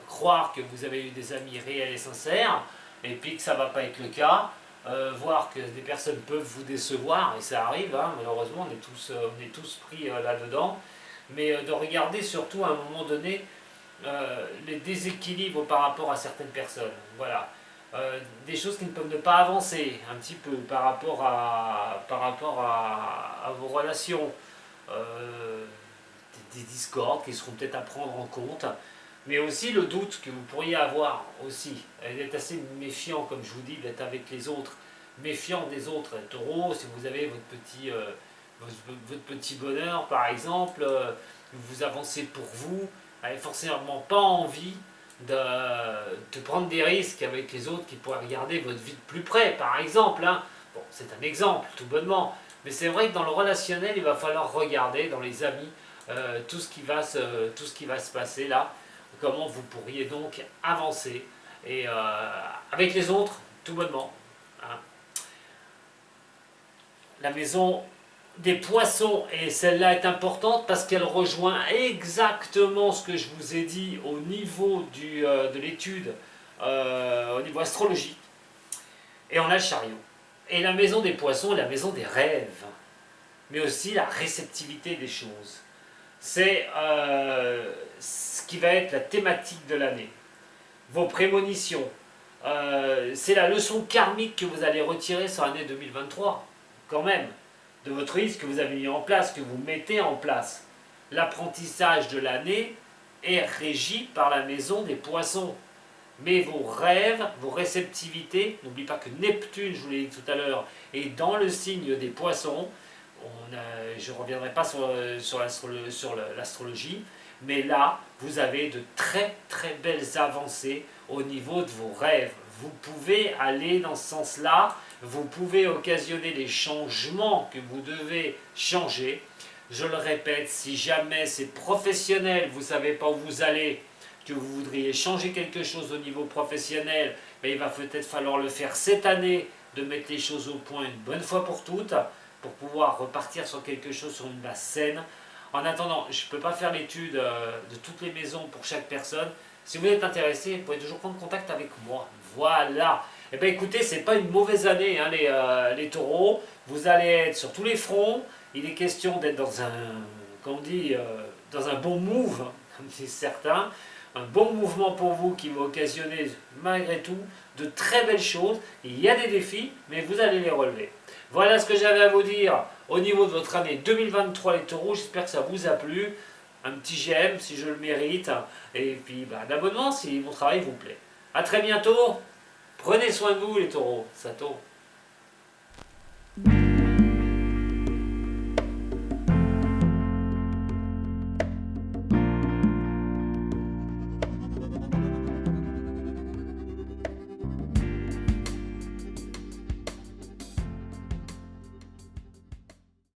croire que vous avez eu des amis réels et sincères, et puis que ça ne va pas être le cas, voir que des personnes peuvent vous décevoir, et ça arrive, hein, malheureusement, on est tous pris là-dedans, mais de regarder surtout à un moment donné les déséquilibres par rapport à certaines personnes. Voilà. Des choses qui ne peuvent ne pas avancer un petit peu par rapport à vos relations. Euh, des discordes qui seront peut-être à prendre en compte, mais aussi le doute que vous pourriez avoir aussi, d'être assez méfiant, comme je vous dis, d'être avec les autres, méfiant des autres. Taureau, si vous avez votre petit bonheur, par exemple, vous avancez pour vous, n'avez forcément pas envie de prendre des risques avec les autres qui pourraient regarder votre vie de plus près, par exemple. Hein. Bon, c'est un exemple, tout bonnement. Mais c'est vrai que dans le relationnel, il va falloir regarder, dans les amis, tout ce qui va se passer là, comment vous pourriez donc avancer et avec les autres, tout bonnement. Hein. La maison des poissons, et celle-là est importante parce qu'elle rejoint exactement ce que je vous ai dit au niveau de l'étude, au niveau astrologique. Et on a le chariot. Et la maison des poissons est la maison des rêves, mais aussi la réceptivité des choses. C'est ce qui va être la thématique de l'année. Vos prémonitions. C'est la leçon karmique que vous allez retirer sur l'année 2023, quand même, de votre risque que vous avez mis en place, que vous mettez en place. L'apprentissage de l'année est régi par la maison des poissons. Mais vos rêves, vos réceptivités, n'oubliez pas que Neptune, je vous l'ai dit tout à l'heure, est dans le signe des poissons. Je ne reviendrai pas sur l'astrologie, mais là, vous avez de très très belles avancées au niveau de vos rêves. Vous pouvez aller dans ce sens-là, vous pouvez occasionner les changements que vous devez changer. Je le répète, si jamais c'est professionnel, vous ne savez pas où vous allez, que vous voudriez changer quelque chose au niveau professionnel, mais il va peut-être falloir le faire cette année, de mettre les choses au point une bonne fois pour toutes, pour pouvoir repartir sur quelque chose, sur une base saine. En attendant, je ne peux pas faire l'étude de toutes les maisons pour chaque personne. Si vous êtes intéressé, vous pouvez toujours prendre contact avec moi. Voilà. Eh bien écoutez, c'est pas une mauvaise année, hein, les taureaux. Vous allez être sur tous les fronts. Il est question d'être dans dans un bon move, comme disent certains. Un bon mouvement pour vous qui va occasionner, malgré tout, de très belles choses. Il y a des défis, mais vous allez les relever. Voilà ce que j'avais à vous dire au niveau de votre année 2023 les taureaux. J'espère que ça vous a plu. Un petit j'aime si je le mérite. Et puis un abonnement si mon travail vous plaît. A très bientôt. Prenez soin de vous les taureaux. Sato.